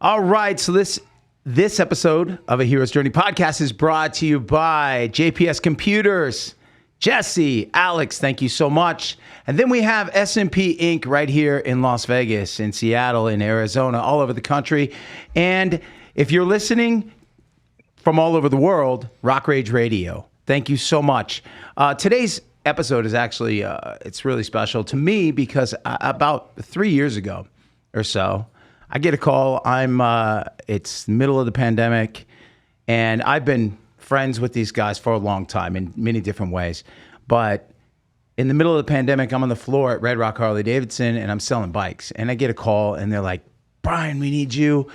All right, so this episode of A Hero's Journey podcast is brought to you by JPS Computers. Jesse, Alex, thank you so much. And then we have S&P Inc. right here in Las Vegas, in Seattle, in Arizona, all over the country. And if you're listening from all over the world, Rock Rage Radio, thank you so much. Today's episode is actually, it's really special to me because about 3 years ago or so, I get a call. It's the middle of the pandemic, and I've been friends with these guys for a long time in many different ways. But in the middle of the pandemic, I'm on the floor at Red Rock Harley Davidson, and I'm selling bikes. And I get a call, and they're like, "Brian, we need you.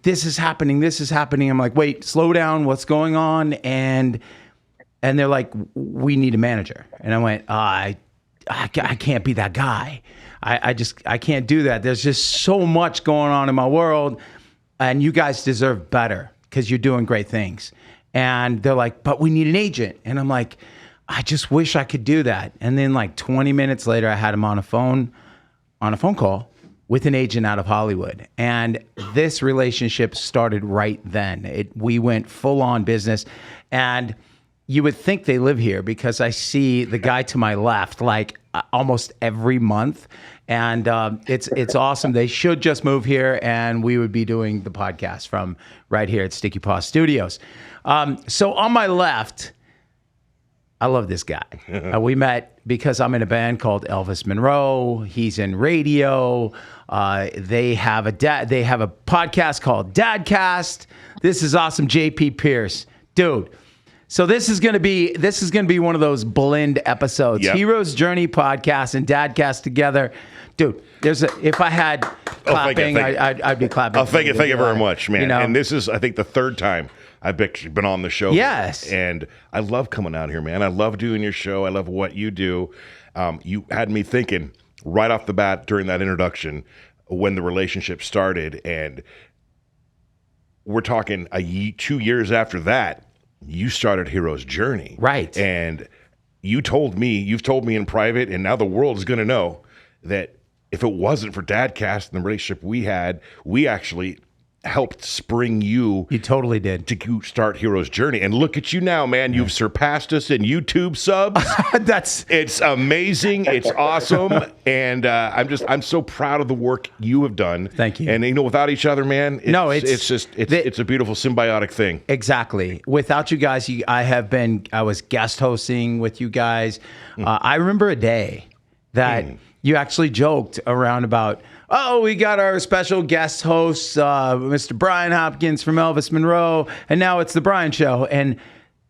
This is happening. I'm like, "Wait, slow down. What's going on?" And they're like, "We need a manager." And I went, I can't be that guy. I can't do that. There's just so much going on in my world, and you guys deserve better because you're doing great things. And they're like, "But we need an agent." And I'm like, "I just wish I could do that." And then like 20 minutes later, I had him on a phone call with an agent out of Hollywood. And this relationship started right then. We went full on business. And you would think they live here because I see the guy to my left like almost every month. And it's awesome. They should just move here, and we would be doing the podcast from right here at Sticky Paw Studios. So on my left, I love this guy. We met because I'm in a band called Elvis Monroe. He's in radio. They have a podcast called Dadcast. This is awesome. JP Pierce, dude. So this is gonna be one of those blend episodes. Yep. Hero's Journey podcast and Dadcast together. Dude, if I had clapping, I'd be clapping. Oh, thank you very much, man. You know? And this is, I think, the third time I've been on the show. Yes. And I love coming out here, man. I love doing your show. I love what you do. You had me thinking right off the bat during that introduction when the relationship started, and we're talking 2 years after that, you started Hero's Journey. Right. And you've told me in private, and now the world is going to know that if it wasn't for Dadcast and the relationship we had, we actually helped spring you. You totally did. To start Hero's Journey. And look at you now, man. You've surpassed us in YouTube subs. It's amazing. It's awesome. And I'm so proud of the work you have done. Thank you. And without each other, man, it's a beautiful symbiotic thing. Exactly. Without you guys, I was guest hosting with you guys. I remember a day that you actually joked around about, "Oh, we got our special guest host, Mr. Brian Hopkins from Elvis Monroe, and now it's the Brian Show." And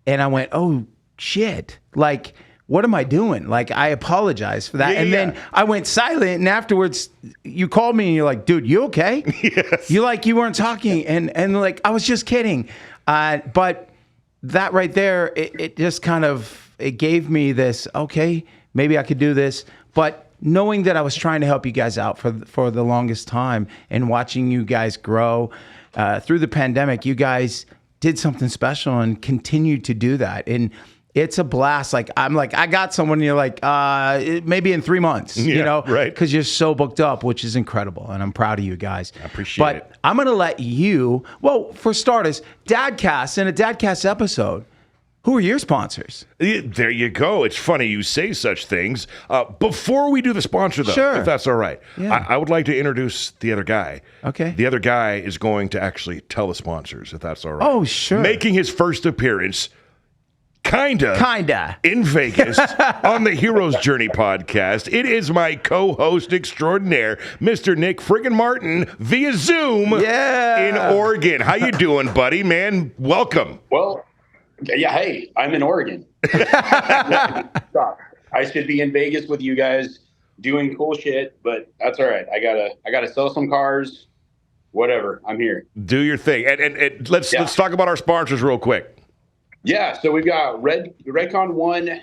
I went, "Oh shit! Like, what am I doing?" Like, I apologize for that. Then I went silent, and afterwards, you called me, and you're like, "Dude, you okay?" Yes. You weren't talking, and like I was just kidding. But that right there, it just kind of gave me this. Okay, maybe I could do this, but knowing that I was trying to help you guys out for the longest time and watching you guys grow through the pandemic, you guys did something special and continued to do that. And it's a blast. Like, I'm like, I got someone, and you're like, maybe in 3 months, right. Because you're so booked up, which is incredible. And I'm proud of you guys. I appreciate it. But I'm going to let you, well, for starters, Dadcast, in a Dadcast episode, who are your sponsors? There you go. It's funny you say such things. Before we do the sponsor, though, sure, if that's all right, yeah. I would like to introduce the other guy. Okay. The other guy is going to actually tell the sponsors, if that's all right. Oh, sure. Making his first appearance, kinda, in Vegas on the Hero's Journey podcast. It is my co-host extraordinaire, Mr. Nick friggin' Martin, via Zoom in Oregon. How you doing, buddy? Man, welcome. Well, yeah, hey, I'm in Oregon. I should be in Vegas with you guys doing cool shit, but that's all right. I gotta sell some cars. Whatever, I'm here. Do your thing, and let's talk about our sponsors real quick. Yeah, so we've got Redcon One.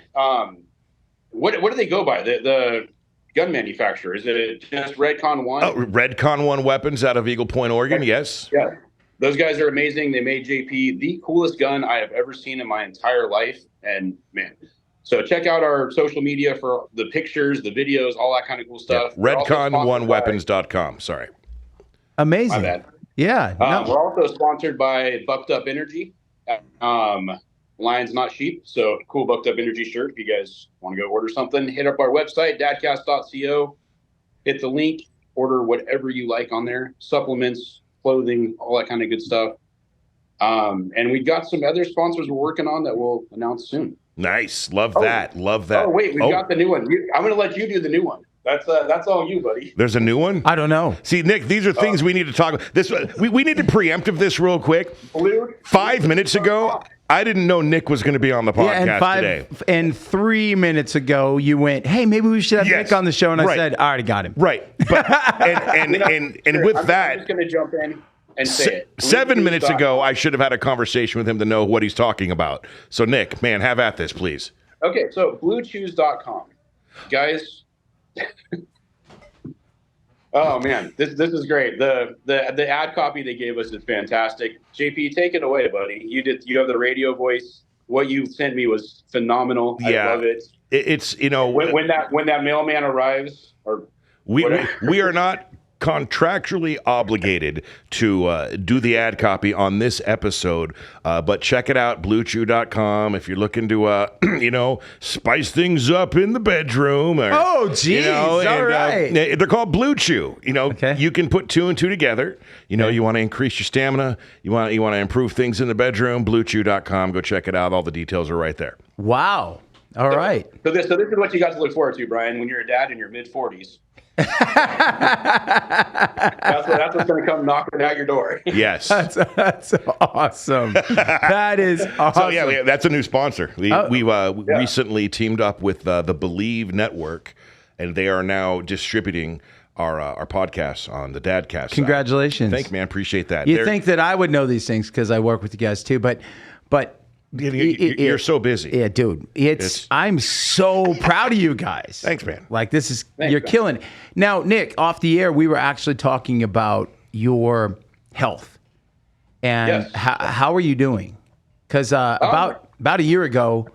What do they go by? The gun manufacturer, is it just Redcon One? Oh, Redcon One Weapons out of Eagle Point, Oregon. Yes. Yeah. Those guys are amazing. They made JP the coolest gun I have ever seen in my entire life. And man, so check out our social media for the pictures, the videos, all that kind of cool stuff. Yeah. Redcon1weapons.com. Sorry. Amazing. My bad. Yeah. No. We're also sponsored by Bucked Up Energy. Lions Not Sheep. So cool Bucked Up Energy shirt. If you guys want to go order something, hit up our website, dadcast.co. Hit the link, order whatever you like on there, supplements, clothing, all that kind of good stuff. And we've got some other sponsors we're working on that we'll announce soon. Nice. Love that. Love that. Oh, wait, we've got the new one. I'm going to let you do the new one. That's all you, buddy. There's a new one? I don't know. See, Nick, these are things we need to talk about. We need to preemptive this real quick. 5 minutes ago, I didn't know Nick was going to be on the podcast today. And 3 minutes ago, you went, hey, maybe we should have Nick on the show. And I said, I already got him. Right. But, and with that, I'm just going to jump in and say it. 7 minutes ago, I should have had a conversation with him to know what he's talking about. So, Nick, man, have at this, please. Okay, so bluechews.com. Guys, oh man, this is great. The ad copy they gave us is fantastic. JP, take it away, buddy. You have the radio voice. What you sent me was phenomenal. Yeah. I love it. It's when that mailman arrives, or we are not contractually obligated to do the ad copy on this episode, but check it out, bluechew.com, if you're looking to spice things up in the bedroom. Or, oh, geez. All right. They're called Blue Chew. You can put two and two together. You want to increase your stamina. You want to improve things in the bedroom. Bluechew.com. Go check it out. All the details are right there. Wow. All right. So this is what you got to look forward to, Brian, when you're a dad in your mid-40s. That's what's going to come knocking at your door. Yes. That's awesome. That is awesome. So, yeah, that's a new sponsor. We recently teamed up with the Believe Network, and they are now distributing our podcasts on the Dadcast. Congratulations. Thank you, man. Appreciate that. You think that I would know these things because I work with you guys too, but you're so busy. Yeah, dude. I'm so proud of you guys. Thanks, man. Like you're killing it. Now, Nick, off the air, we were actually talking about your health and how are you doing? Because about a year ago,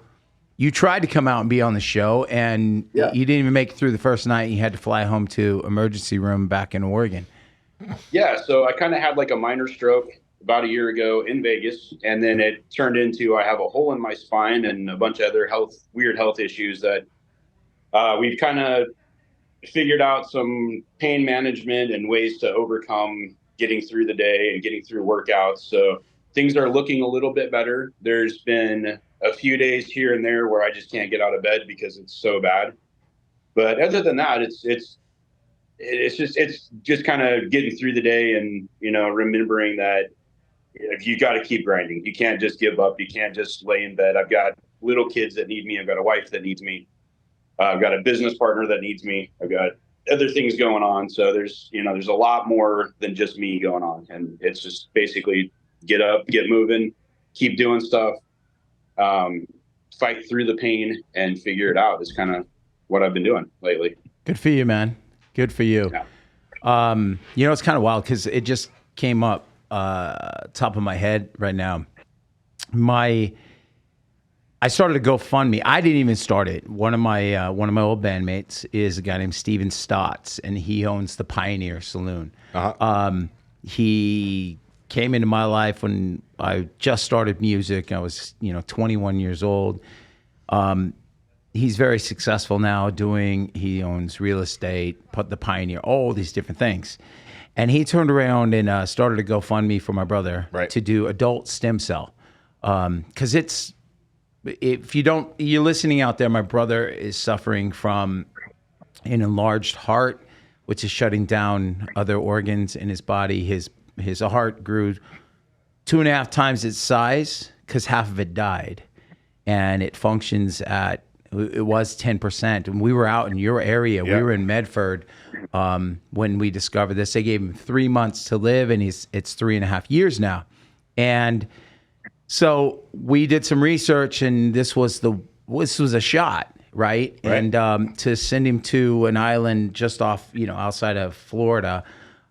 you tried to come out and be on the show, and you didn't even make it through the first night. You had to fly home to emergency room back in Oregon. Yeah, so I kind of had like a minor stroke about a year ago in Vegas, and then it turned into I have a hole in my spine and a bunch of other weird health issues that we've kind of figured out some pain management and ways to overcome getting through the day and getting through workouts. So things are looking a little bit better. There's been a few days here and there where I just can't get out of bed because it's so bad. But other than that, it's just kind of getting through the day and, remembering that you got to keep grinding. You can't just give up. You can't just lay in bed. I've got little kids that need me. I've got a wife that needs me. I've got a business partner that needs me. I've got other things going on. So there's a lot more than just me going on. And it's just basically get up, get moving, keep doing stuff, fight through the pain and figure it out is kind of what I've been doing lately. Good for you, man. Good for you. Yeah. It's kind of wild because it just came up top of my head right now. I started a GoFundMe. I didn't even start it. One of my old bandmates is a guy named Steven Stotts, and he owns the Pioneer Saloon. He came into my life when I just started music. I was 21 years old. He's very successful now he owns real estate, the Pioneer, all these different things. And he turned around and started a GoFundMe for my brother to do adult stem cell. Because you're listening out there, my brother is suffering from an enlarged heart, which is shutting down other organs in his body. His heart grew 2.5 times its size because half of it died. And it functions it was 10%. And we were out in your area. Yeah. We were in Medford when we discovered this. They gave him 3 months to live, and it's 3.5 years now. And so we did some research, and this was a shot, right? And to send him to an island just off, outside of Florida,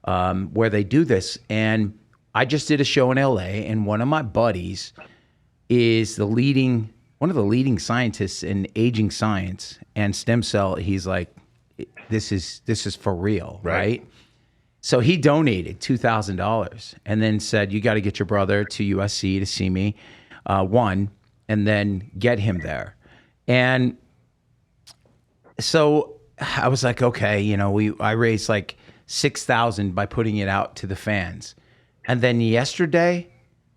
where they do this. And I just did a show in LA, and one of my buddies is one of the leading scientists in aging science and stem cell. He's like, this is for real, right? So he donated $2,000 and then said, you got to get your brother to USC to see me, one, and then get him there. And so I was like, okay, you know, I raised like $6,000 by putting it out to the fans. And then yesterday,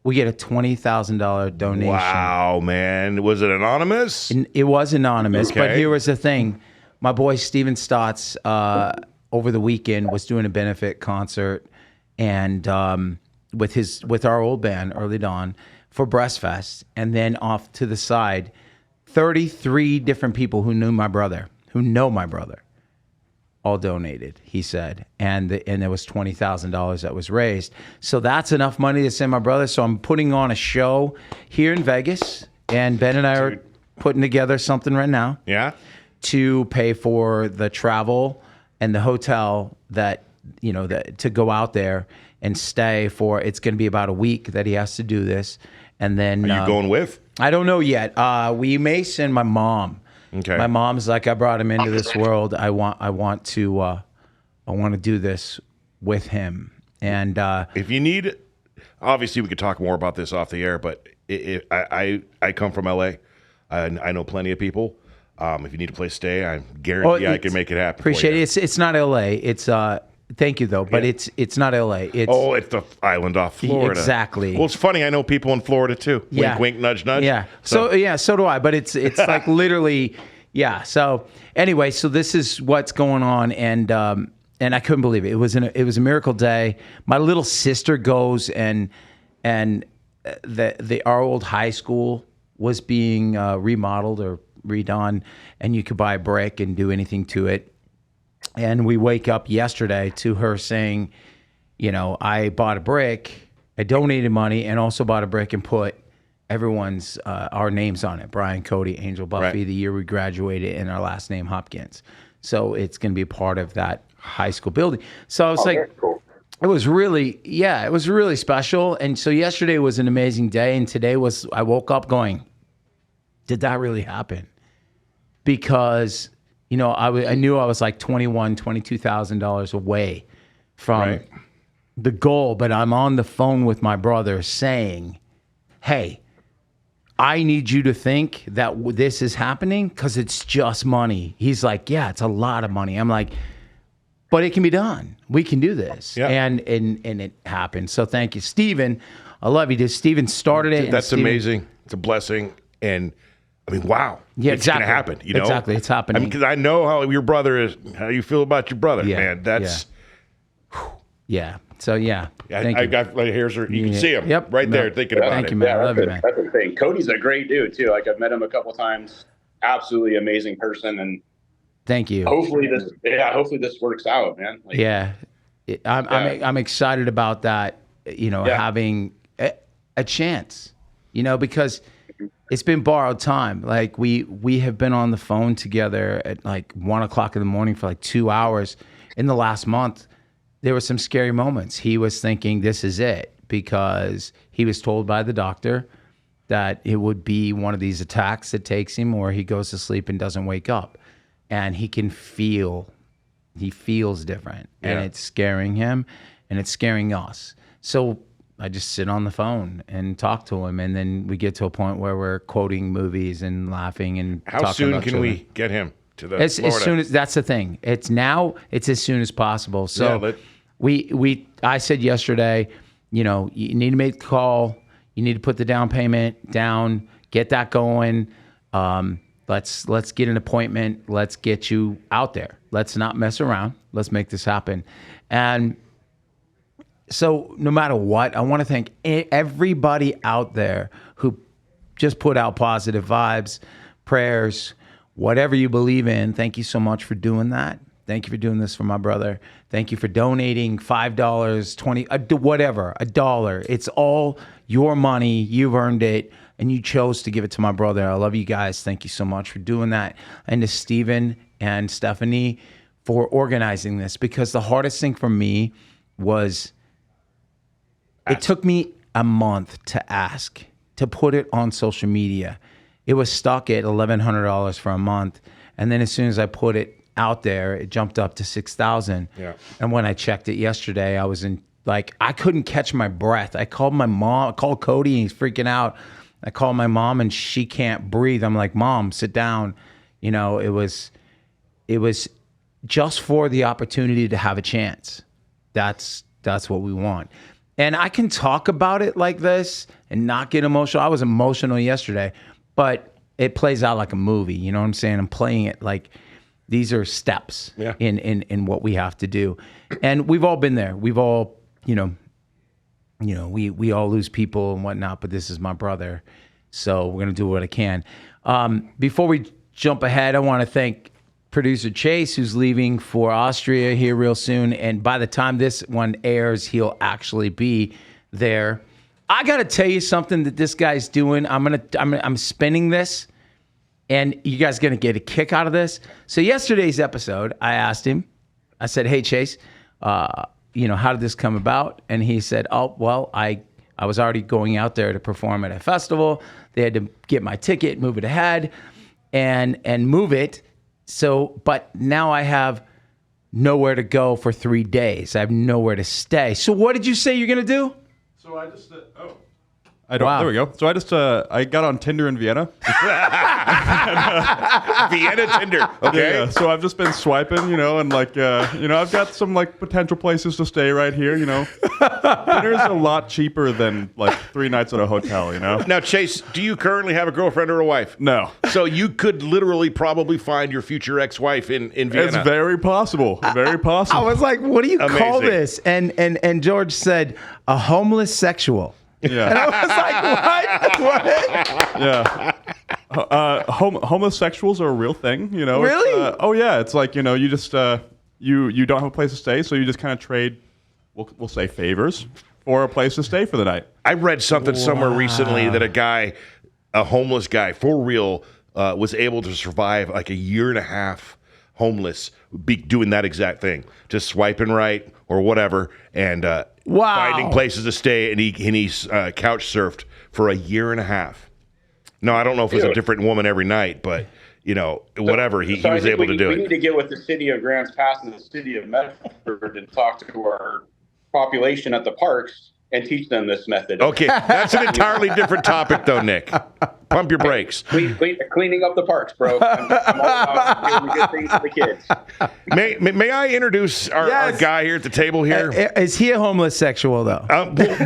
we get a $20,000 donation. Wow, man. Was it anonymous? And it was anonymous, Okay. but here was the thing. My boy Steven Stotts over the weekend was doing a benefit concert and with our old band, Early Dawn, for Breastfest. And then off to the side, 33 different people who know my brother, all donated, he said. And there was $20,000 that was raised. So that's enough money to send my brother. So I'm putting on a show here in Vegas. And Ben and I are putting together something right now. Yeah? To pay for the travel and the hotel that, you know, to go out there and stay for. It's going to be about a week that he has to do this. And then Are you going with? I don't know yet. We may send my mom. Okay. My mom's like, I brought him into this world. I want to do this with him. And If you need, obviously we could talk more about this off the air, but I come from LA. I know plenty of people. If you need a place to stay, I guarantee I can make it happen. Appreciate it. It's not LA. It's thank you though, but it's not LA. It's the island off Florida. Exactly. Well, it's funny. I know people in Florida too. Yeah. Wink, wink, nudge, nudge. Yeah. So do I. But it's like literally, yeah. So anyway, so this is what's going on, and I couldn't believe it. It was a miracle day. My little sister goes and our old high school was being remodeled or redone, and you could buy a brick and do anything to it. And we wake up yesterday to her saying, you know, I bought a brick, I donated money, and also bought a brick and put everyone's our names on it. Brian, Cody, Angel, Buffy, the year we graduated, and our last name Hopkins. So it's going to be part of that high school building. So I was like, cool. it was really special. And so yesterday was an amazing day, and today I woke up going, did that really happen? Because, you know, I knew I was like $22,000 away from the goal, but I'm on the phone with my brother saying, hey, I need you to think that this is happening because it's just money. He's like, yeah, it's a lot of money. I'm like, but it can be done. We can do this. Yeah. And it happened. So thank you, Steven. I love you, dude. Steven started it. That's amazing. It's a blessing. And I mean, wow. Yeah, it's going to happen. You know? Exactly. It's happening. Because I know how your brother is, how you feel about your brother, man. That's. Yeah. So, yeah. I got right here. You can see him right there thinking about it. Thank you, man. I love you, man. That's the thing. Cody's a great dude, too. Like, I've met him a couple times. Absolutely amazing person. And thank you. Hopefully this works out, man. Like, I'm excited about that, you know, having a chance, you know, because it's been borrowed time. Like we have been on the phone together at like 1 o'clock in the morning for like 2 hours. In the last month, there were some scary moments. He was thinking this is it because he was told by the doctor that it would be one of these attacks that takes him or he goes to sleep and doesn't wake up. And he feels different and it's scaring him and it's scaring us. So I just sit on the phone and talk to him. And then we get to a point where we're quoting movies and laughing and how talking soon about can children. we get him to the As Florida? soon as that's the thing. It's as soon as possible. So I said yesterday, you know, you need to make the call. You need to put the down payment down, get that going. Let's get an appointment. Let's get you out there. Let's not mess around. Let's make this happen. And so no matter what, I want to thank everybody out there who just put out positive vibes, prayers, whatever you believe in. Thank you so much for doing that. Thank you for doing this for my brother. Thank you for donating $5, $20, whatever, $1. It's all your money. You've earned it. And you chose to give it to my brother. I love you guys. Thank you so much for doing that. And to Steven and Stephanie for organizing this. Because the hardest thing for me was it took me a month to ask, to put it on social media. It was stuck at $1,100 for a month. And then as soon as I put it out there. It jumped up to 6,000. Yeah. And when I checked it yesterday, I was in like I couldn't catch my breath. I called my mom. I called Cody, and he's freaking out. I called my mom, and she can't breathe. I'm like, Mom, sit down. You know, it was just for the opportunity to have a chance. That's what we want. And I can talk about it like this and not get emotional. I was emotional yesterday, but it plays out like a movie. You know what I'm saying? I'm playing it like these are steps in what we have to do. And we've all been there. We've all, we all lose people and whatnot, but this is my brother. So we're going to do what I can. Before we jump ahead, I want to thank producer Chase, who's leaving for Austria here real soon. And by the time this one airs, he'll actually be there. I got to tell you something that this guy's doing. I'm spinning this, and you guys going to get a kick out of this. So yesterday's episode, I asked him, I said, hey, Chase, how did this come about? And he said, oh, well, I was already going out there to perform at a festival. They had to get my ticket, move it ahead, and move it. So, but now I have nowhere to go for 3 days. I have nowhere to stay. So what did you say you're going to do? So I just, there we go. So I got on Tinder in Vienna. Vienna Tinder. Okay. Yeah. So I've just been swiping, and I've got some potential places to stay right here, Dinner's a lot cheaper than 3 nights at a hotel, Now, Chase, do you currently have a girlfriend or a wife? No. So you could literally probably find your future ex-wife in Vienna. It's very possible. Very possible. I was like, what do you call Amazing. this? And George said, a homeless sexual. Yeah. And I was like, what? Yeah. Homosexuals are a real thing, Really? Oh yeah. It's like, you just you don't have a place to stay, so you just kind of trade, we'll say, favors for a place to stay for the night. I read something somewhere recently that a homeless guy, for real, was able to survive a year and a half homeless, doing that exact thing, just swiping right or whatever, and finding places to stay, and he's couch surfed for a year and a half. No, I don't know if it's a different woman every night, but whatever, he was able to do we it. need to get with the city of Grants Pass and the city of Medford and talk to our population at the parks and teach them this method. Okay, that's an entirely different topic, though, Nick. Pump your brakes. Cleaning up the parks, bro. I'm all about doing good things for the kids. May I introduce our guy here at the table here? Is he a homeless sexual, though?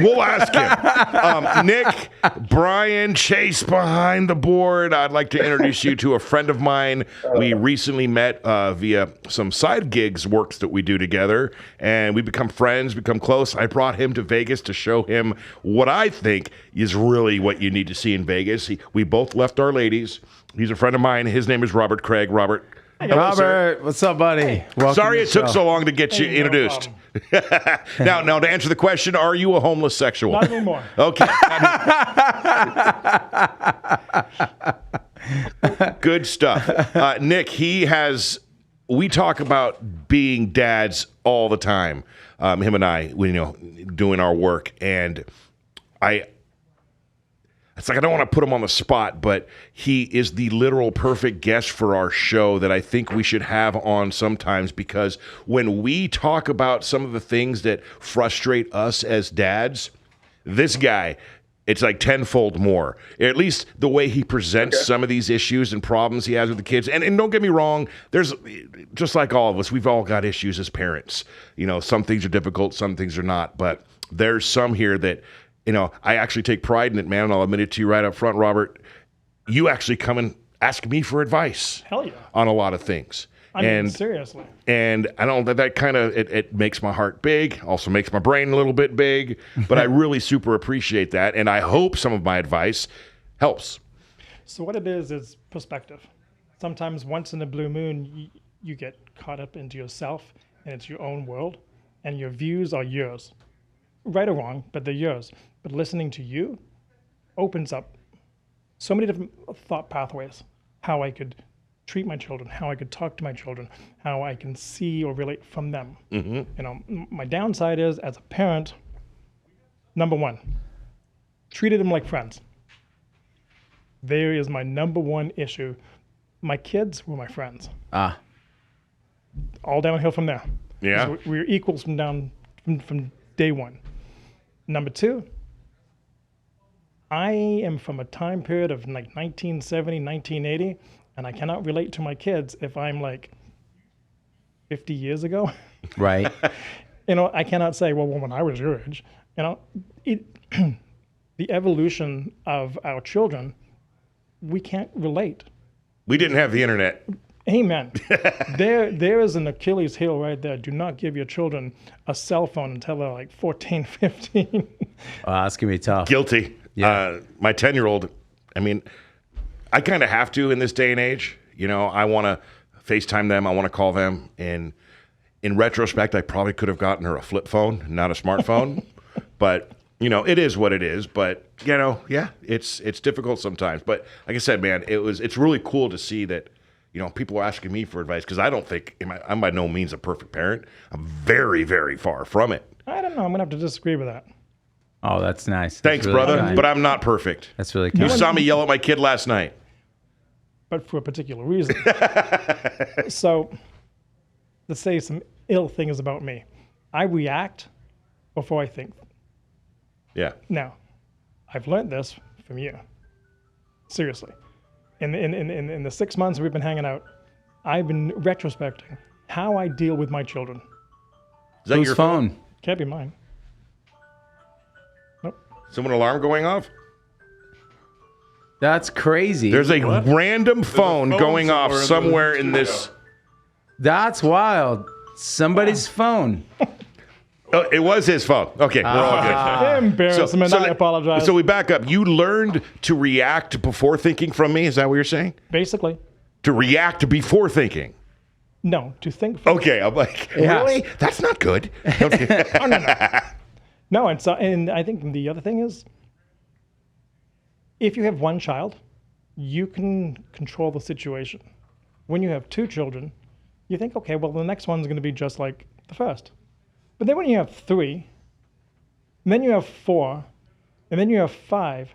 We'll ask him. Nick, Brian, Chase behind the board. I'd like to introduce you to a friend of mine. We recently met via some side gigs works that we do together, and we become friends, become close. I brought him to Vegas to show him what I think is really what you need to see in Vegas. We both left our ladies. He's a friend of mine. His name is Robert Craig. Robert. Robert, what's up, buddy? Welcome Sorry to it the took show. so long to get you introduced. Now, to answer the question, are you a homeless sexual? Not anymore. Okay. Good stuff. Nick, we talk about being dads all the time. Him and I, doing our work, and it's like I don't want to put him on the spot, but he is the literal perfect guest for our show that I think we should have on sometimes, because when we talk about some of the things that frustrate us as dads, this guy, it's like tenfold more. At least the way he presents some of these issues and problems he has with the kids. And don't get me wrong, there's, just like all of us, we've all got issues as parents. Some things are difficult, some things are not. But there's some here that, I actually take pride in it, man, and I'll admit it to you right up front, Robert. You actually come and ask me for advice. Hell yeah. On a lot of things. I mean, seriously. And I don't that kind of it makes my heart big, also makes my brain a little bit big, but I really super appreciate that, and I hope some of my advice helps. So what it is perspective. Sometimes once in a blue moon, you get caught up into yourself, and it's your own world, and your views are yours. Right or wrong, but they're yours. But listening to you opens up so many different thought pathways, how I could treat my children, how I could talk to my children, how I can see or relate from them. Mm-hmm. My downside is, as a parent, number one, treated them like friends. There is my number one issue. My kids were my friends. all downhill from there. Yeah. So we're equals from day one. Number two, I am from a time period of like 1970, 1980, and I cannot relate to my kids if I'm like 50 years ago. Right. I cannot say, well, when I was your age, the evolution of our children, we can't relate. We didn't have the internet. Amen. There is an Achilles heel right there. Do not give your children a cell phone until they're like 14, 15. That's going to be tough. Guilty. Yeah. My 10-year-old, I mean, I kind of have to in this day and age. I want to FaceTime them. I want to call them. And in retrospect, I probably could have gotten her a flip phone, not a smartphone. But, it is what it is. But, yeah, it's difficult sometimes. But like I said, man, it's really cool to see that, people are asking me for advice because I don't think I'm by no means a perfect parent. I'm very, very far from it. I don't know. I'm going to have to disagree with that. Oh, that's nice. Thanks, That's really brother. kind. But I'm not perfect. That's really You kind. saw me yell at my kid last night. But for a particular reason. So let's say some ill things about me. I react before I think. Yeah. Now, I've learned this from you. Seriously. In the 6 months we've been hanging out, I've been retrospecting how I deal with my children. Is that Whose your phone? Can't be mine. Nope. Someone alarm going off? That's crazy. There's a random phone phone going off somewhere in the somewhere in studio. this. That's wild. Somebody's phone. Oh, it was his phone. Okay, we're all good. Embarrassment. I apologize. So we back up. You learned to react before thinking from me. Is that what you're saying? Basically, To react before thinking. no. To think. Okay, I'm like, Yeah. really? That's not good. Oh, no. No, and I think the other thing is, if you have one child, you can control the situation. When you have two children, you think, okay, well, the next one's going to be just like the first. But then when you have three, and then you have four, and then you have five,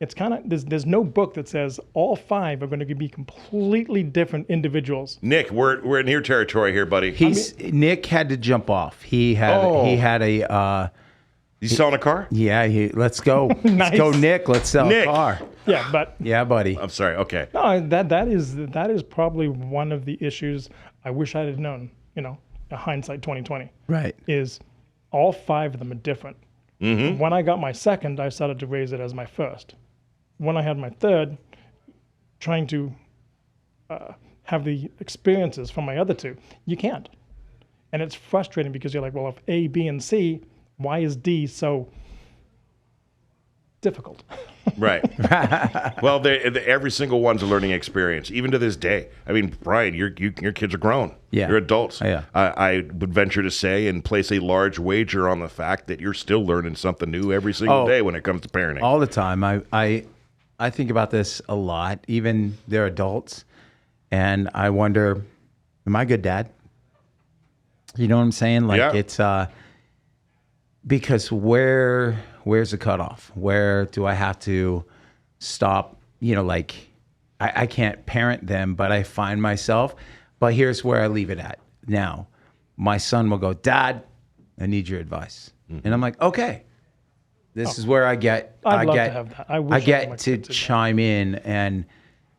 it's kind of, there's no book that says all five are going to be completely different individuals. Nick, we're in your territory here, buddy. Nick had to jump off. He had a You selling a car? let's go. Let's Nice. go, Nick. Let's sell Nick. a car. Yeah, but Yeah, buddy. I'm sorry. Okay. no, that is probably one of the issues I wish I had known, hindsight 2020. Right. Is all five of them are different. Mm-hmm. When I got my second, I started to raise it as my first. When I had my third, trying to have the experiences from my other two, you can't. And it's frustrating because you're like, well, if A, B, and C, why is D so difficult? Right. Well, every single one's a learning experience, even to this day. I mean, Brian, your kids are grown. Yeah. You're adults. Yeah. I would venture to say and place a large wager on the fact that you're still learning something new every single day when it comes to parenting. All the time. I think about this a lot. Even they're adults, and I wonder, am I a good dad? You know what I'm saying? Like Yeah. it's because where's the cutoff? Where do I have to stop? Like I can't parent them, but I find myself. But here's where I leave it at. Now, my son will go, Dad, I need your advice, and I'm like, okay. This is where I get. I'd love to have that. I wish I had get my to kids did that. chime in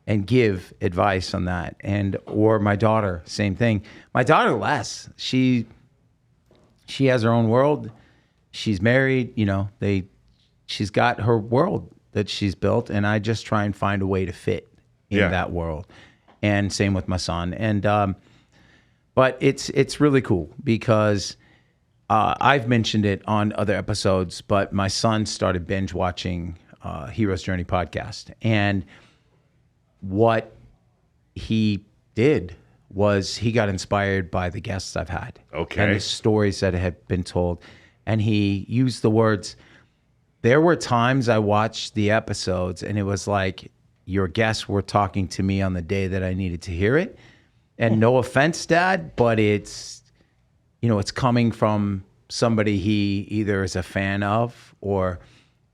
and give advice on that, or my daughter, same thing. My daughter, less. She has her own world. She's married. She's got her world that she's built, and I just try and find a way to fit in that world. And same with my son. And but it's really cool because I've mentioned it on other episodes, but my son started binge watching Hero's Journey podcast, and what he did was he got inspired by the guests I've had, Okay. and the stories that had been told, and he used the words. There were times I watched the episodes, and it was like your guests were talking to me on the day that I needed to hear it. And no offense, Dad, but it's coming from somebody he either is a fan of or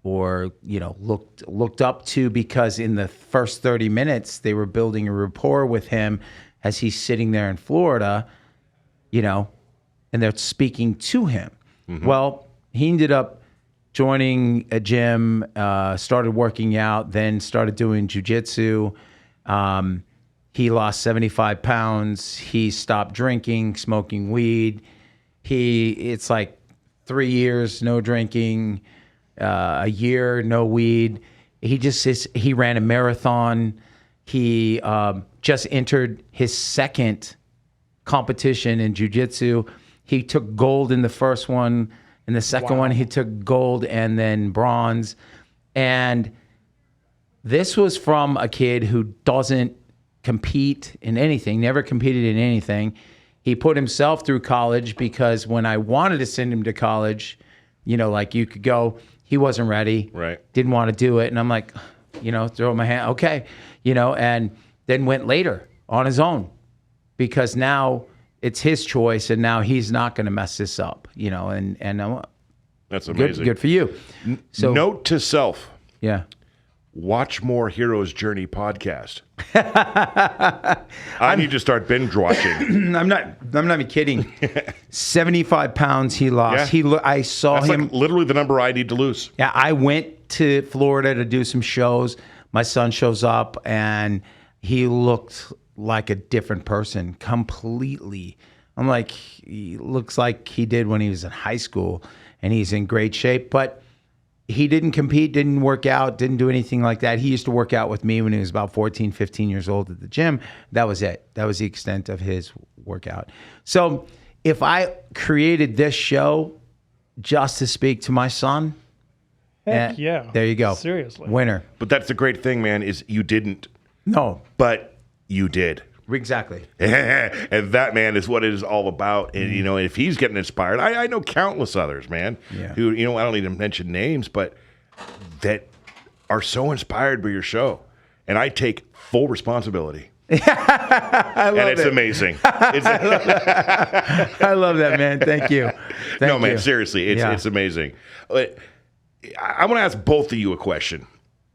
looked up to, because in the first 30 minutes they were building a rapport with him as he's sitting there in Florida and they're speaking to him. Well, he ended up joining a gym, started working out, then started doing jujitsu. He lost 75 pounds. He stopped drinking, smoking weed. It's like 3 years, no drinking, a year, no weed. He ran a marathon. He just entered his second competition in jiu-jitsu. He took gold in the first one. In the second one, he took gold and then bronze. And this was from a kid who doesn't compete in anything, never competed in anything. He put himself through college because when I wanted to send him to college, like you could go, he wasn't ready. Right. Didn't want to do it. And I'm like, throw my hand. Okay. And then went later on his own because now it's his choice and now he's not going to mess this up, and That's amazing. Good for you. So note to self. Yeah. Watch more Hero's Journey podcast. I need to start binge watching. I'm not even kidding. 75 pounds he lost. Yeah. I saw That's him. like literally the number I need to lose. Yeah, I went to Florida to do some shows. My son shows up and he looked like a different person completely. I'm like, he looks like he did when he was in high school and he's in great shape, but he didn't compete, didn't work out, didn't do anything like that. He used to work out with me when he was about 14, 15 years old at the gym. That was it. That was the extent of his workout. So if I created this show just to speak to my son, Heck yeah. there you go. Seriously. Winner. But that's the great thing, man, is you didn't, No, but you did. exactly. And that, man, is what it is all about. And, if he's getting inspired, I know countless others, man, who, I don't need to mention names, but that are so inspired by your show. And I take full responsibility. I love and it's it. amazing. I love that, man. Thank you. No, man, you. seriously, it's amazing. I want to ask both of you a question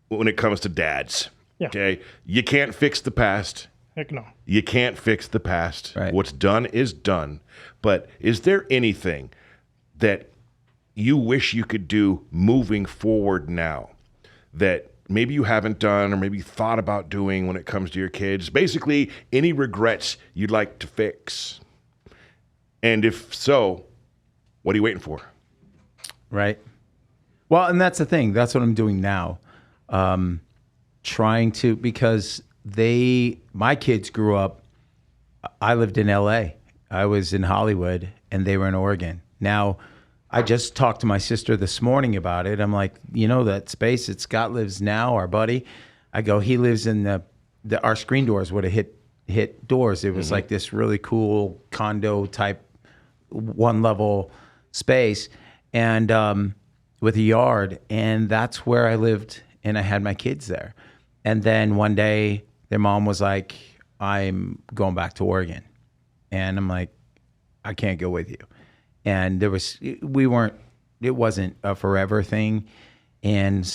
when it comes to dads. Yeah. Okay? You can't fix the past. Heck no. You can't fix the past. Right. What's done is done. But is there anything that you wish you could do moving forward now that maybe you haven't done or maybe thought about doing when it comes to your kids? Basically, any regrets you'd like to fix. And if so, what are you waiting for? Right. Well, and that's the thing. That's what I'm doing now. Trying to, because my kids grew up, I lived in LA. I was in Hollywood and they were in Oregon. Now, I just talked to my sister this morning about it. I'm like, that space that Scott lives now, our buddy, I go, he lives in our screen doors would have hit doors. It was like this really cool condo type 1-level space and with a yard. And that's where I lived and I had my kids there. And then one day their mom was like, I'm going back to Oregon. And I'm like, I can't go with you. And it wasn't a forever thing. And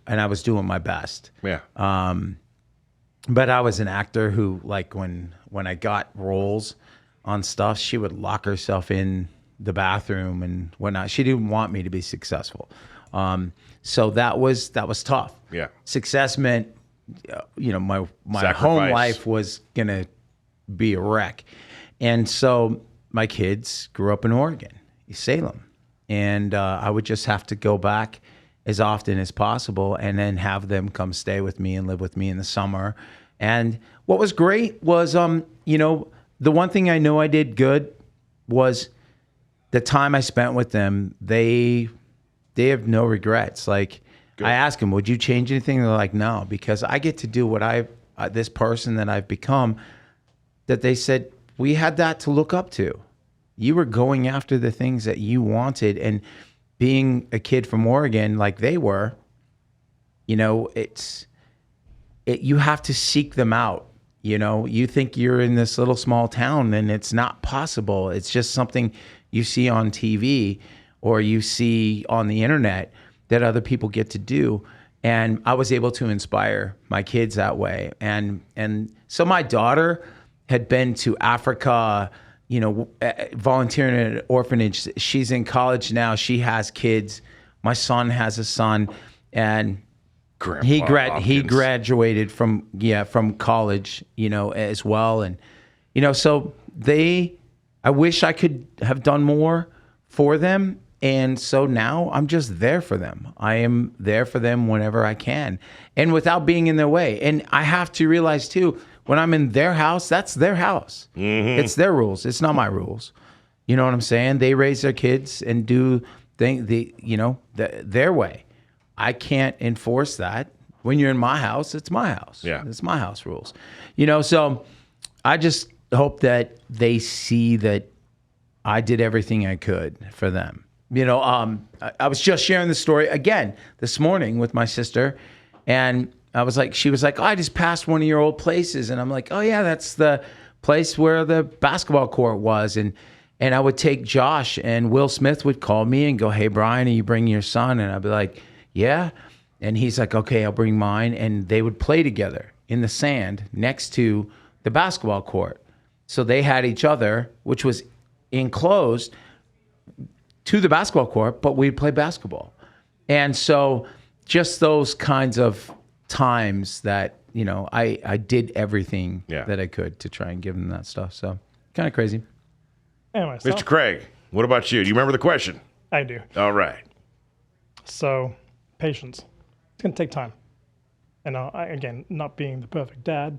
I was doing my best. Yeah. But I was an actor who, like, when I got roles on stuff, she would lock herself in the bathroom and whatnot. She didn't want me to be successful. So that was tough. Yeah. Success meant, my Sacrifice. home life was going to be a wreck. And so my kids grew up in Oregon, Salem. And I would just have to go back as often as possible and then have them come stay with me and live with me in the summer. And what was great was, the one thing I know I did good was the time I spent with them. They have no regrets. Like, good. I ask them, would you change anything? They're like, no, because I get to do what this person that I've become, that they said, we had that to look up to. You were going after the things that you wanted, and being a kid from Oregon like they were, you have to seek them out. You think you're in this little small town and it's not possible. It's just something you see on TV or you see on the internet that other people get to do. And I was able to inspire my kids that way. And so my daughter had been to Africa, volunteering at an orphanage. She's in college now. She has kids. My son has a son, and he graduated from college, as well. And, so I wish I could have done more for them. And so now I'm just there for them. I am there for them whenever I can and without being in their way. And I have to realize too, when I'm in their house, that's their house. Mm-hmm. It's their rules. It's not my rules. You know what I'm saying? They raise their kids and do their way. I can't enforce that. When you're in my house, it's my house. Yeah. It's my house rules. So I just hope that they see that I did everything I could for them. I was just sharing the story again this morning with my sister, and she was like, oh, I just passed one of your old places. And I'm like, oh yeah, that's the place where the basketball court was. And I would take Josh, and Will Smith would call me and go, hey, Brian, are you bringing your son? And I'd be like, yeah. And he's like, okay, I'll bring mine. And they would play together in the sand next to the basketball court. So they had each other, which was enclosed to the basketball court, but we'd play basketball. And so just those kinds of times that, I did everything that I could to try and give them that stuff. So kind of crazy. Anyway, Mr. Craig, what about you? Do you remember the question? I do. All right. So patience. It's going to take time. And again, not being the perfect dad,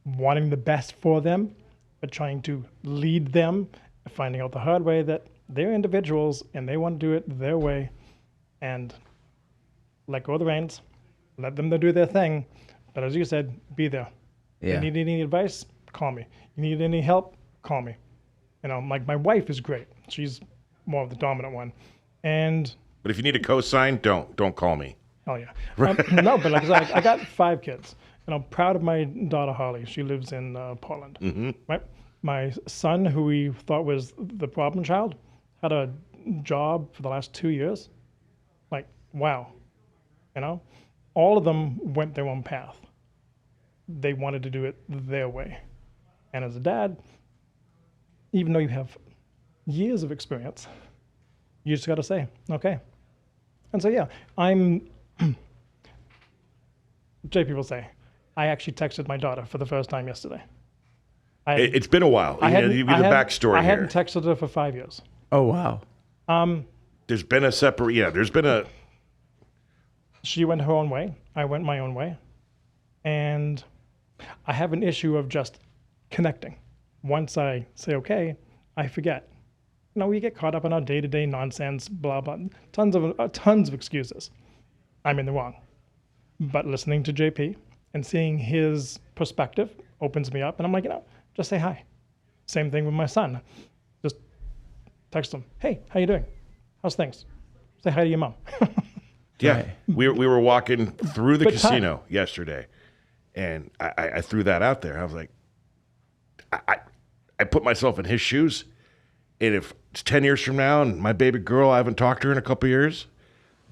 wanting the best for them, but trying to lead them, finding out the hard way that they're individuals and they want to do it their way, and let go of the reins, let them do their thing. But as you said, be there. Yeah. You need any advice? Call me. You need any help? Call me. Like my wife is great. She's more of the dominant one. But if you need a cosign, don't call me. Oh yeah. No, but I got 5 kids, and I'm proud of my daughter Holly. She lives in Portland. Mm-hmm. Right. My son, who we thought was the problem child, had a job for the last 2 years. Like, wow. All of them went their own path. They wanted to do it their way. And as a dad, even though you have years of experience, you just got to say, okay. And so, yeah, people will say, I actually texted my daughter for the first time yesterday. It's been a while. You give the backstory here. I hadn't texted her for 5 years. Oh, wow. There's been a She went her own way. I went my own way. And I have an issue of just connecting. Once I say, okay, I forget. We get caught up in our day-to-day nonsense, blah, blah, tons of excuses. I'm in the wrong. But listening to JP and seeing his perspective opens me up. And I'm like, just say hi. Same thing with my son. Just text him, hey, how you doing? How's things? Say hi to your mom. Yeah, Right. we were walking through the casino yesterday, and I threw that out there. I was like, I put myself in his shoes, and if it's 10 years from now and my baby girl, I haven't talked to her in a couple of years,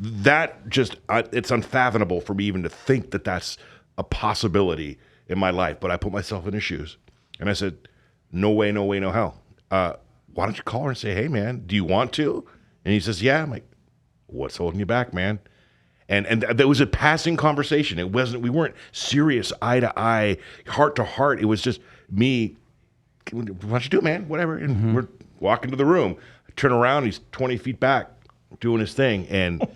that just, it's unfathomable for me even to think that that's a possibility in my life. But I put myself in his shoes, and I said, no way, no way, no hell. Why don't you call her and say, hey, man, do you want to? And he says, yeah. I'm like, what's holding you back, man? And there was a passing conversation. We weren't serious, eye to eye, heart to heart. It was just me, why don't you do it, man? Whatever. And we're walking to the room. I turn around, he's 20 feet back doing his thing. And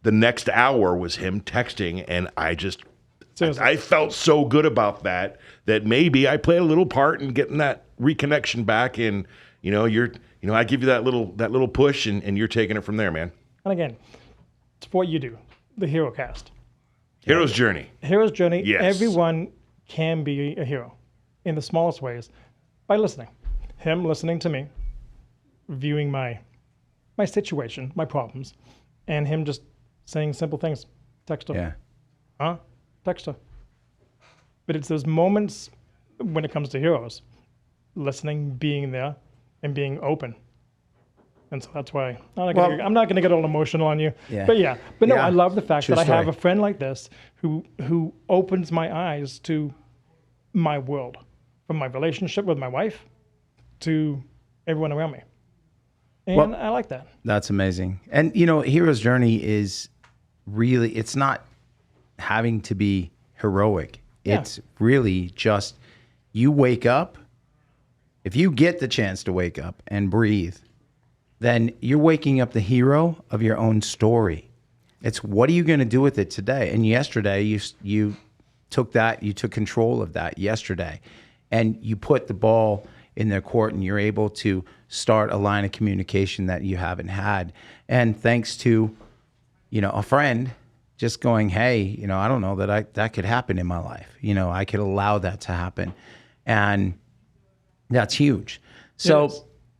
the next hour was him texting. And I felt so good about that maybe I played a little part in getting that reconnection back. And, I give you that little push and you're taking it from there, man. And again, it's what you do. The hero cast. Hero's journey. Hero's journey. Yes. Everyone can be a hero in the smallest ways by listening. Him listening to me, viewing my situation, my problems, and him just saying simple things. Text her. Yeah. Huh? Text her. But it's those moments when it comes to heroes, listening, being there, and being open. And so that's why I'm not going to get all emotional on you. Yeah. But no, I love the fact True that story. I have a friend like this who opens my eyes to my world, from my relationship with my wife, to everyone around me. And I like that. That's amazing. And, you know, hero's journey is really, it's not having to be heroic. Yeah. It's really just you wake up. If you get the chance to wake up and breathe, then you're waking up the hero of your own story. It's what are you going to do with it today? And yesterday, you took control of that yesterday, and you put the ball in their court, and you're able to start a line of communication that you haven't had. And thanks to, you know, a friend just going, hey, you know, I don't know that could happen in my life. You know, I could allow that to happen. And that's huge. So,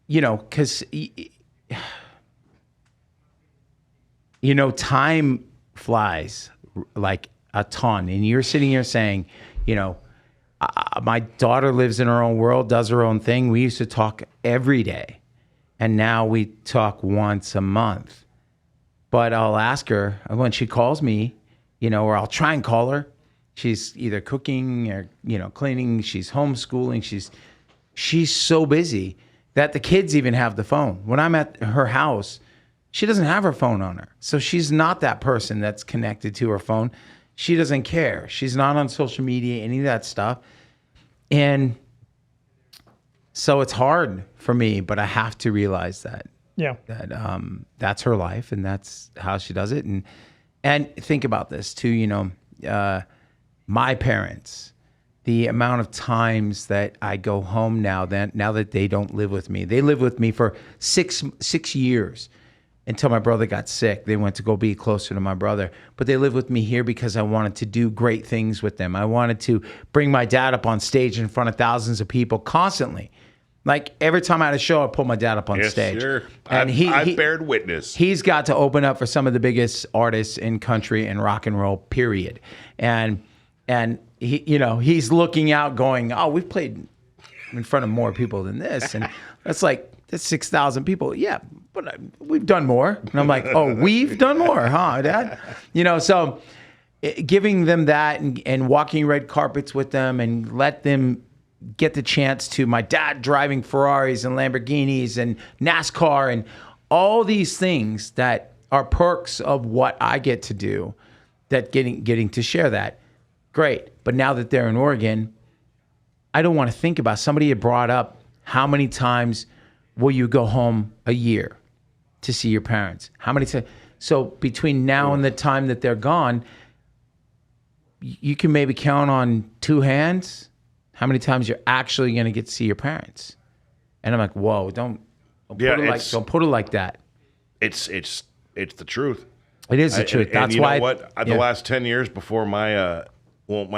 you know, because, you know, time flies like a ton. And you're sitting here saying, you know, my daughter lives in her own world, does her own thing. We used to talk every day. And now we talk once a month. But I'll ask her when she calls me, you know, or I'll try and call her. She's either cooking or, you know, cleaning. She's homeschooling. She's so busy that the kids even have the phone. When I'm at her house, she doesn't have her phone on her. So she's not that person that's connected to her phone. She doesn't care. She's not on social media, any of that stuff. And so it's hard for me, but I have to realize that. Yeah. That's her life and that's how she does it. And think about this too, you know, my parents, the amount of times that I go home now that they don't live with me. They lived with me for six years until my brother got sick. They went to go be closer to my brother. But they lived with me here because I wanted to do great things with them. I wanted to bring my dad up on stage in front of thousands of people constantly. Like every time I had a show, I pull my dad up on stage. Sure. And I've bared witness. He's got to open up for some of the biggest artists in country and rock and roll, period. And he, you know, he's looking out going, oh, we've played in front of more people than this. And that's 6,000 people. Yeah, but we've done more. And I'm like, oh, we've done more, huh, Dad? You know, so giving them that and walking red carpets with them and let them get the chance to, my dad driving Ferraris and Lamborghinis and NASCAR and all these things that are perks of what I get to do, that getting to share that. Great. But now that they're in Oregon, I don't want to think about, somebody had brought up, how many times will you go home a year to see your parents? How many times? So between now and the time that they're gone, you can maybe count on two hands how many times you're actually going to get to see your parents. And I'm like, whoa, don't put it like that. It's the truth. It is the truth. That's you why. Know what? The last 10 years before my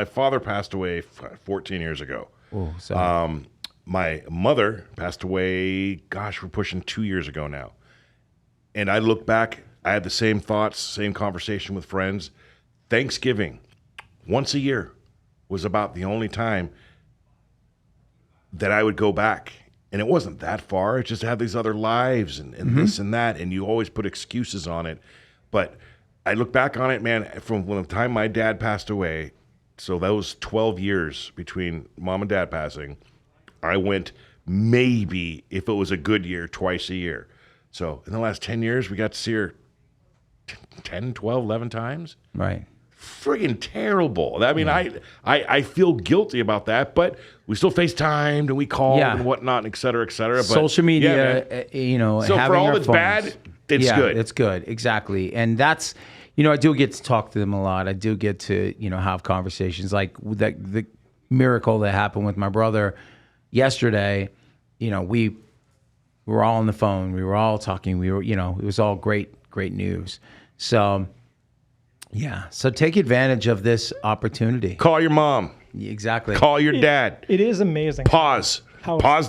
father passed away 14 years ago. Oh, sorry. My mother passed away, gosh, we're pushing 2 years ago now. And I look back, I had the same thoughts, same conversation with friends. Thanksgiving, once a year, was about the only time that I would go back. And it wasn't that far. It just had these other lives and this and that. And you always put excuses on it. But I look back on it, man, from the time my dad passed away, so that was 12 years between mom and dad passing, I went maybe, if it was a good year, twice a year. So in the last 10 years, we got to see her 10, 12, 11 times. Right. Friggin' terrible. I mean, I feel guilty about that, but we still FaceTimed and we called and whatnot, et cetera, et cetera. But social media, you know, so having for all our that's phones, bad, it's good. It's good, exactly. And that's, you know, I do get to talk to them a lot. I do get to, you know, have conversations like the miracle that happened with my brother yesterday. You know, we were all on the phone. We were all talking. We were, you know, it was all great news. So, yeah. So take advantage of this opportunity. Call your mom. Exactly. Call your dad. It is amazing. Pause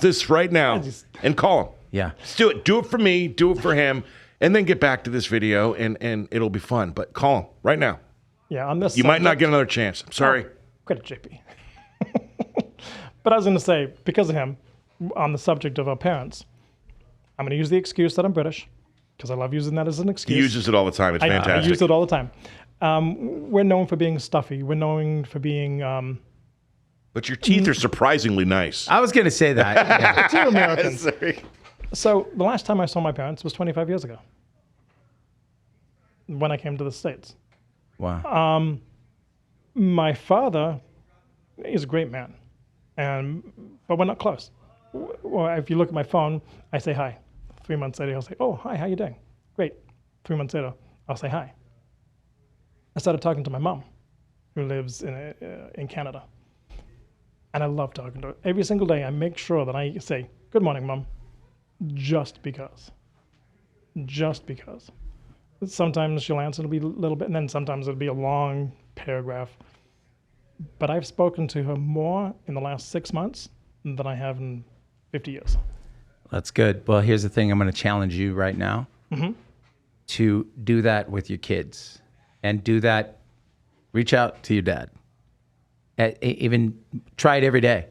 this right now and call him. Yeah. Let's do it. Do it for me. Do it for him. And then get back to this video and it'll be fun. But call him right now. Yeah. On this You might not get another chance. I'm sorry. Credit JP. But I was going to say, because of him, on the subject of our parents, I'm going to use the excuse that I'm British, because I love using that as an excuse. He uses it all the time. It's fantastic. I use it all the time. We're known for being stuffy. We're known for being But your teeth are surprisingly nice. I was going to say that. Yeah. Two Americans. Sorry. So the last time I saw my parents was 25 years ago when I came to the States. Wow. My father is a great man, but we're not close. Well, if you look at my phone, I say hi. 3 months later, he'll say, "Oh, hi, how you doing?" Great. 3 months later, I'll say hi. I started talking to my mom, who lives in Canada. And I love talking to her. Every single day, I make sure that I say, "Good morning, Mom," just because. Just because. Sometimes she'll answer, it'll be a little bit, and then sometimes it'll be a long paragraph. But I've spoken to her more in the last 6 months than I have in 50 years. That's good. Well, here's the thing. I'm going to challenge you right now to do that with your kids, and do that. Reach out to your dad. Even try it every day.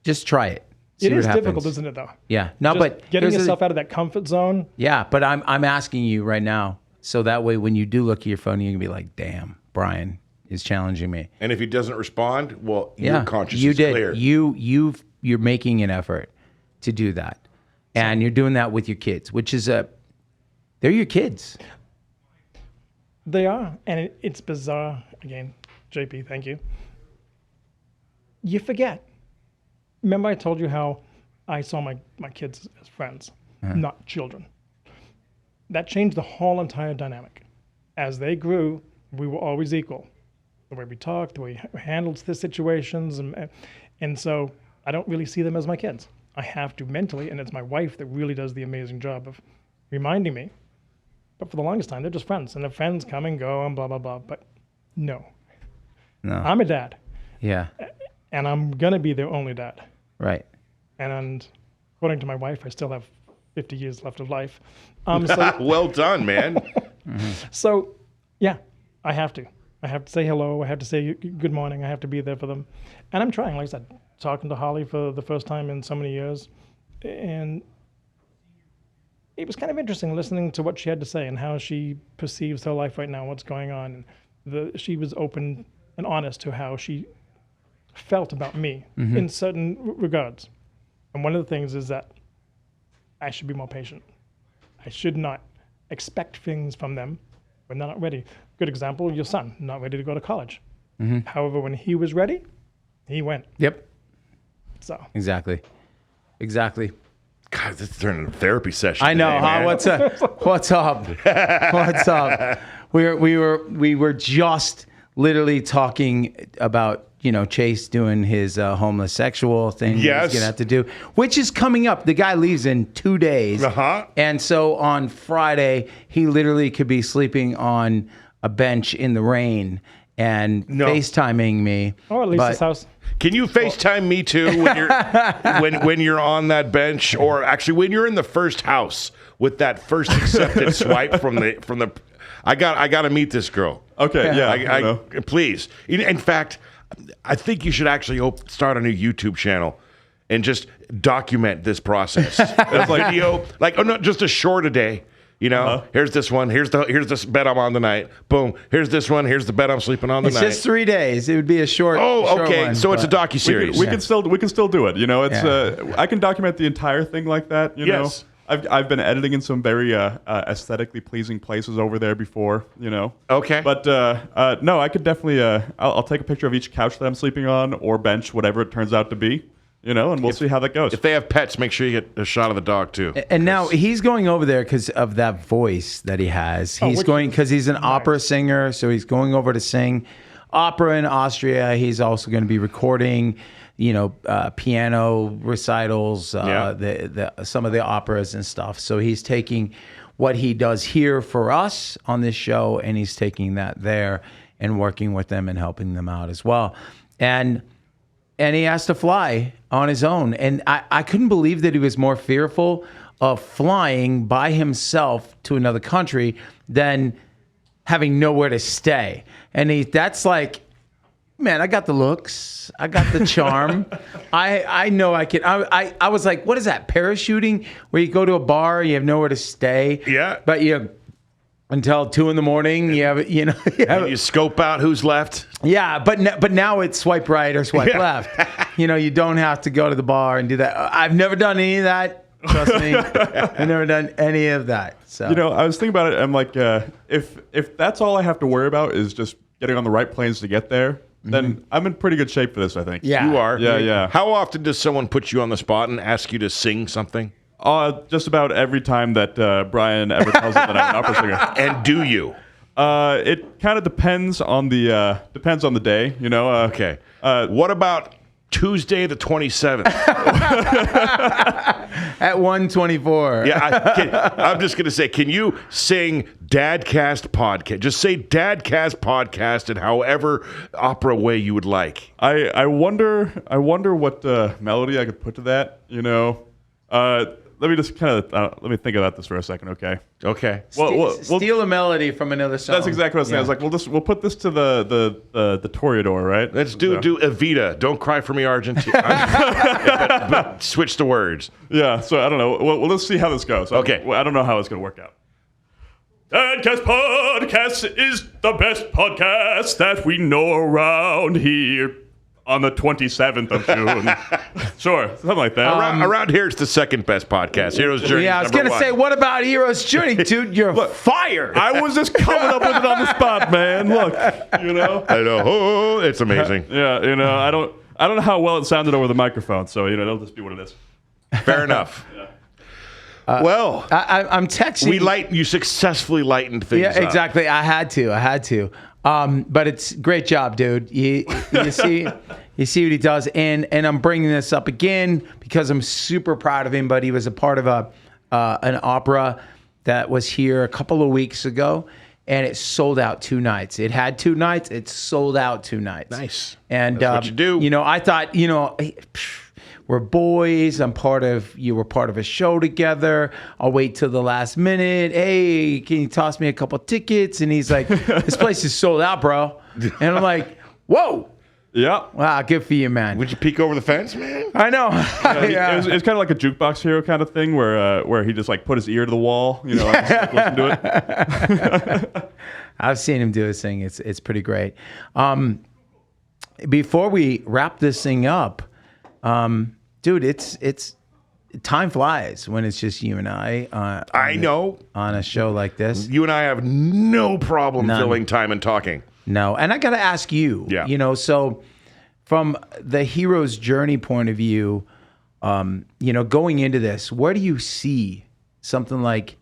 Just try it. See It what is happens. difficult, isn't it, though? Yeah. No, Just but getting here's the- yourself out of that comfort zone. Yeah, but I'm asking you right now, so that way when you do look at your phone, you can be like, "Damn, Brian is challenging me." And if he doesn't respond, well, Yeah, your conscience you is did. clear. You're making an effort to do that, and you're doing that with your kids, which is they're your kids. They are, and it's bizarre. Again, JP, thank you. You forget. Remember I told you how I saw my kids as friends, not children. That changed the whole entire dynamic. As they grew, we were always equal. The way we talked, the way we handled the situations, and so I don't really see them as my kids. I have to mentally, and it's my wife that really does the amazing job of reminding me. But for the longest time, they're just friends, and their friends come and go and blah, blah, blah. But no. I'm a dad, Yeah, and I'm going to be their only dad. right. And according to my wife, I still have 50 years left of life. So, Well done, man. so, yeah, I have to. I have to say hello. I have to say good morning. I have to be there for them. And I'm trying, like I said, talking to Holly for the first time in so many years. And it was kind of interesting listening to what she had to say and how she perceives her life right now, what's going on. She was open and honest to how she felt about me in certain regards. And one of the things is that I should be more patient. I should not expect things from them when they're not ready. Good example, your son, not ready to go to college. However, when he was ready, he went. Yep. So Exactly. God, this is turning into a therapy session. I know. today, man. What's up? What's up? What's up? We were just literally talking about, Chase doing his homeless sexual thing Yes. he's gonna have to do, which is coming up. The guy leaves in 2 days. And so on Friday, he literally could be sleeping on a bench in the rain and FaceTiming me. Or at least his house. Can you FaceTime me too when you're when you're on that bench, or actually when you're in the first house with that first accepted swipe from the I got to meet this girl. Okay, yeah. Please. In fact, I think you should actually start a new YouTube channel and just document this process. As video, just a short a day. Here's this one. Here's this bed I'm on tonight. Boom. Here's this one. Here's the bed I'm sleeping on tonight. It's just 3 days. It would be a short. Oh, okay. One, so it's a docuseries. We can still do it. It's I can document the entire thing like that. Yes. I've been editing in some very aesthetically pleasing places over there before. Okay. But no, I could definitely. I'll take a picture of each couch that I'm sleeping on or bench, whatever it turns out to be. And we'll see how that goes. If they have pets, make sure you get a shot of the dog too. And now he's going over there because of that voice that he has. He's going because he's an opera singer, so he's going over to sing opera in Austria. He's also going to be recording, piano recitals, some of the operas and stuff. So he's taking what he does here for us on this show, and he's taking that there and working with them and helping them out as well. And he has to fly on his own. And I couldn't believe that he was more fearful of flying by himself to another country than having nowhere to stay. And that's like, man, I got the looks. I got the charm. I know I can. I was like, what is that, parachuting? Where you go to a bar, you have nowhere to stay. Yeah. But you until 2 a.m. You have, you know, You scope out who's left. yeah. But now it's swipe right or swipe left. You know, you don't have to go to the bar and do that. I've never done any of that. Trust me, I've never done any of that. So You know, I was thinking about it. I'm like, if that's all I have to worry about is just getting on the right planes to get there, then I'm in pretty good shape for this, I think. Yeah. You are. Yeah. How often does someone put you on the spot and ask you to sing something? Just about every time that Brian ever tells me that I'm an opera singer. And do you? It kind of depends on the day, you know. Okay. What about Tuesday the 27th? at 1:24. Yeah, I'm just going to say, can you sing Dadcast podcast? Just say Dadcast podcast in however opera way you would like. I wonder what melody I could put to that, you know. Let me just kind of let me think about this for a second, okay? Okay. Steal a melody from another song. That's exactly what I was saying. I was like, we'll put this to the Toreador, right? Let's do Evita. Don't cry for me, Argentina. but switch the words. Yeah. So I don't know. Well, let's see how this goes. Okay. I don't know how it's gonna work out. Dadcast podcast is the best podcast that we know around here. On the 27th of June. Sure, something like that. Around here, it's the second best podcast. Hero's Journey. Yeah, I was going to say, what about Hero's Journey, dude? You're fired. I was just coming up with it on the spot, man. Look, you know. I know. Oh, it's amazing. Yeah, you know, I don't know how well it sounded over the microphone, so you know, it'll just be what it is. Fair enough. Well, I'm texting. You successfully lightened things up. Yeah, exactly. I had to. But it's great job, dude. You see what he does, and I'm bringing this up again because I'm super proud of him. But he was a part of an opera that was here a couple of weeks ago, and it sold out 2 nights. It had 2 nights. It sold out 2 nights. Nice. And that's what you do. You know, I thought, you know, we're boys. You were part of a show together. I'll wait till the last minute. Hey, can you toss me a couple tickets? And he's like, this place is sold out, bro. And I'm like, whoa. Yeah. Wow, good for you, man. Would you peek over the fence, man? I know. Yeah. It was kind of like a jukebox hero kind of thing where he just like put his ear to the wall, you know, and just, like, listen to it. I've seen him do his thing. It's pretty great. Before we wrap this thing up, dude, it's time flies when it's just you and I. I know. On a show like this. You and I have no problem None. filling time and talking. No, and I got to ask you. Yeah. You know, so from the hero's journey point of view, you know, going into this, where do you see something like?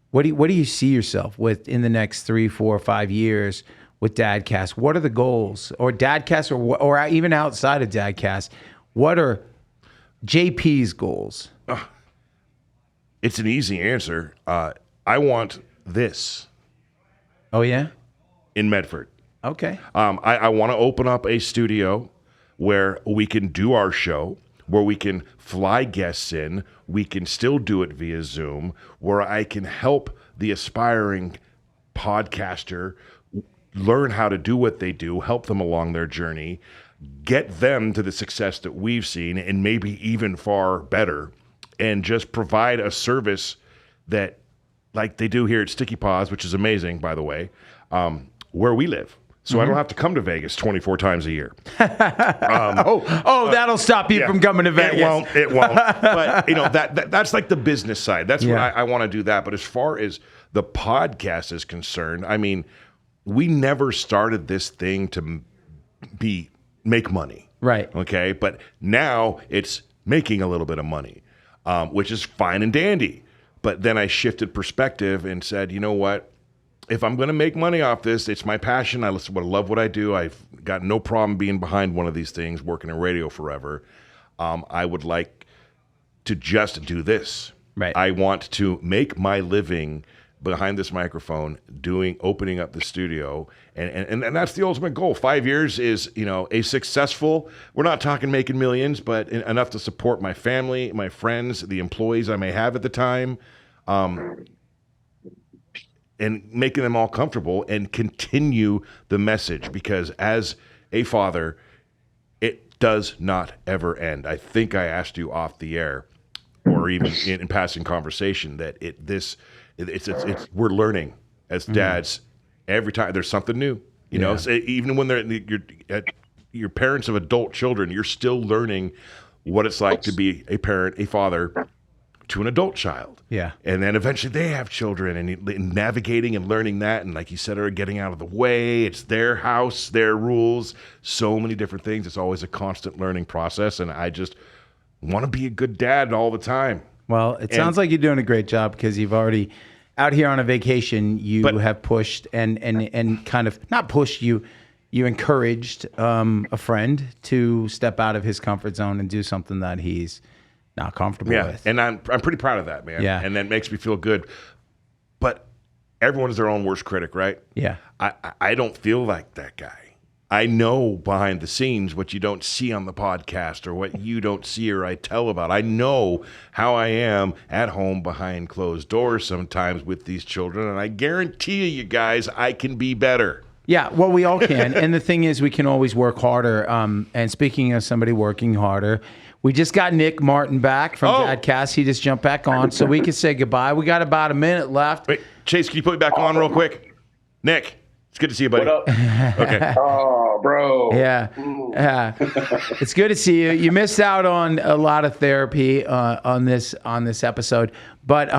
What do you see yourself with in the next 3, 4, 5 years with Dadcast? What are the goals, or Dadcast, or even outside of Dadcast? What are JP's goals? It's an easy answer. I want this Oh yeah. in Medford. Okay. I want to open up a studio where we can do our show, where we can fly guests in, we can still do it via Zoom, where I can help the aspiring podcaster learn how to do what they do, help them along their journey, get them to the success that we've seen, and maybe even far better, and just provide a service that, like they do here at Sticky Paws, which is amazing, by the way, where we live. So I don't have to come to Vegas 24 times a year. That'll stop you from coming to Vegas. It won't. But you know that's like the business side. That's what I want to do that. But as far as the podcast is concerned, I mean, we never started this thing to make money, Right. Okay, but now it's making a little bit of money, which is fine and dandy. But then I shifted perspective and said, you know what? If I'm going to make money off this, it's my passion. I love what I do. I've got no problem being behind one of these things, working in radio forever. I would like to just do this. Right. I want to make my living behind this microphone, opening up the studio, and that's the ultimate goal. 5 years is, you know, a successful. We're not talking making millions, but enough to support my family, my friends, the employees I may have at the time. And making them all comfortable and continue the message, because as a father, it does not ever end. I think I asked you off the air, or even in passing conversation, that we're learning. as dads. Every time there's something new, you know. So even when you're parents of adult children, you're still learning what it's like to be a parent, a father to an adult child. Yeah. And then eventually they have children, and navigating and learning that, and like you said, are getting out of the way. It's their house, their rules, so many different things. It's always a constant learning process, and I just want to be a good dad all the time. Well, it sounds like you're doing a great job because you've already out here on a vacation. You have pushed and kind of not pushed you. You encouraged a friend to step out of his comfort zone and do something that he's not comfortable with. And I'm pretty proud of that, man. Yeah. And that makes me feel good. But everyone's their own worst critic, right? Yeah. I don't feel like that guy. I know behind the scenes what you don't see on the podcast or what you don't see or I tell about. I know how I am at home behind closed doors sometimes with these children, and I guarantee you guys I can be better. Yeah, well, we all can. And the thing is, we can always work harder. And speaking of somebody working harder, we just got Nick Martin back from Dadcast. He just jumped back on, so we can say goodbye. We got about a minute left. Wait, Chase, can you put me back on real quick? Nick, it's good to see you, buddy. What up? Okay. Oh, bro. Yeah. It's good to see you. You missed out on a lot of therapy on this episode, but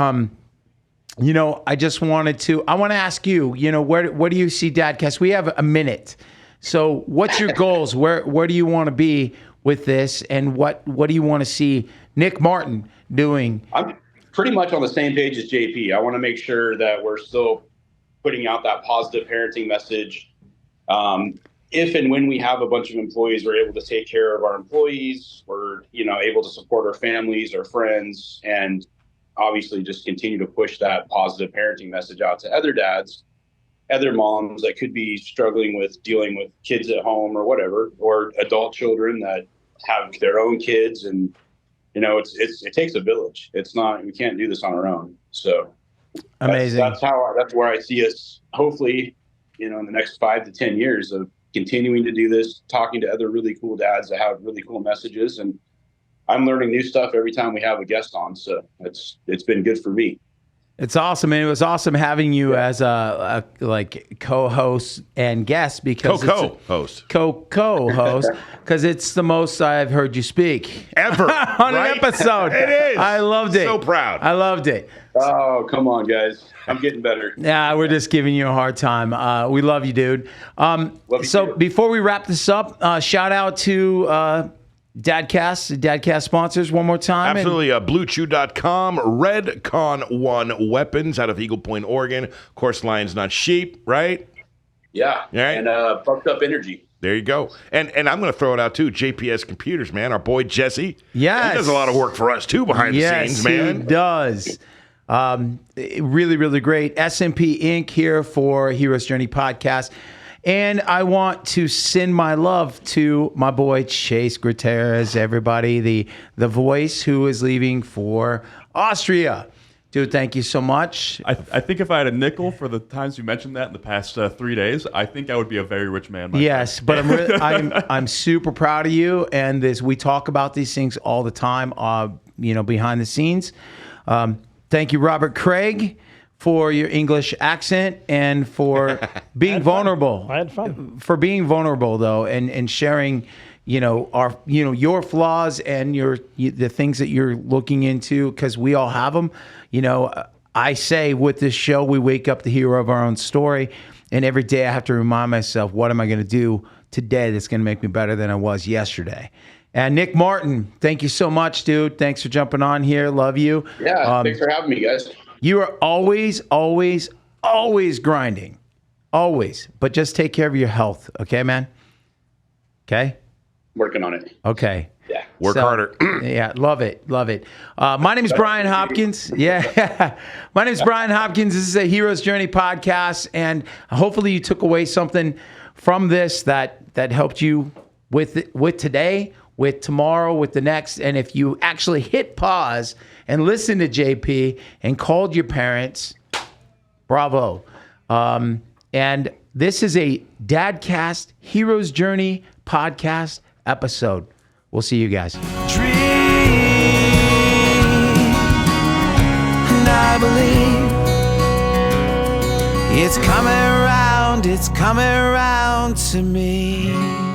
you know, I want to ask you, you know, where do you see Dadcast? We have a minute. So what's your goals? Where do you want to be with this? And what do you want to see Nick Martin doing? I'm pretty much on the same page as JP. I want to make sure that we're still putting out that positive parenting message. If and when we have a bunch of employees, we're able to take care of our employees. We're, you know, able to support our families, our friends, and obviously just continue to push that positive parenting message out to other dads, other moms that could be struggling with dealing with kids at home or whatever, or adult children that have their own kids. And, you know, it takes a village. We can't do this on our own. So amazing. That's where I see us, hopefully, you know, in the next 5 to 10 years of continuing to do this, talking to other really cool dads that have really cool messages. And I'm learning new stuff every time we have a guest on. So it's been good for me. It's awesome, and it was awesome having you as a co-host and guest because co-host because it's the most I've heard you speak ever on an episode. It is. I loved it. So proud. I loved it. Oh, come on, guys! I'm getting better. Yeah, we're just giving you a hard time. We love you, dude. Love you too. Before we wrap this up, shout out to Dadcast sponsors one more time. Absolutely. BlueChew.com, Redcon 1 weapons out of Eagle Point, Oregon. Of course, lions, not sheep, right? Yeah. All right. And Bucked Up Energy. There you go. And I'm going to throw it out, too. JPS Computers, man. Our boy, Jesse. Yes. He does a lot of work for us, too, behind the scenes, man. Yes, he does. Really, really great. SMP Inc. here for Hero's Journey Podcast. And I want to send my love to my boy Chase Gutierrez, everybody, the voice who is leaving for Austria. Dude, thank you so much. I think if I had a nickel for the times you mentioned that in the past 3 days, I think I would be a very rich man. Yes, but I'm super proud of you. And we talk about these things all the time, you know, behind the scenes. Thank you, Robert Craig, for your English accent and for being vulnerable. I had fun. For being vulnerable, though, and sharing, you know, your flaws and the things that you're looking into, because we all have them. You know, I say with this show, we wake up the hero of our own story, and every day I have to remind myself, what am I going to do today that's going to make me better than I was yesterday? And Nick Martin, thank you so much, dude. Thanks for jumping on here. Love you. Yeah, thanks for having me, guys. You are always, always, always grinding. Always. But just take care of your health. Okay, man? Okay? Working on it. Okay. Yeah. Work harder. Yeah, love it. Love it. My name is Brian Hopkins. Yeah. My name is Brian Hopkins. This is a Hero's Journey podcast. And hopefully you took away something from this that helped you with today, with tomorrow, with the next. And if you actually hit pause and listen to JP and called your parents, bravo. And this is a Dadcast Hero's Journey podcast episode. We'll see you guys. Dream, and I believe it's coming around to me.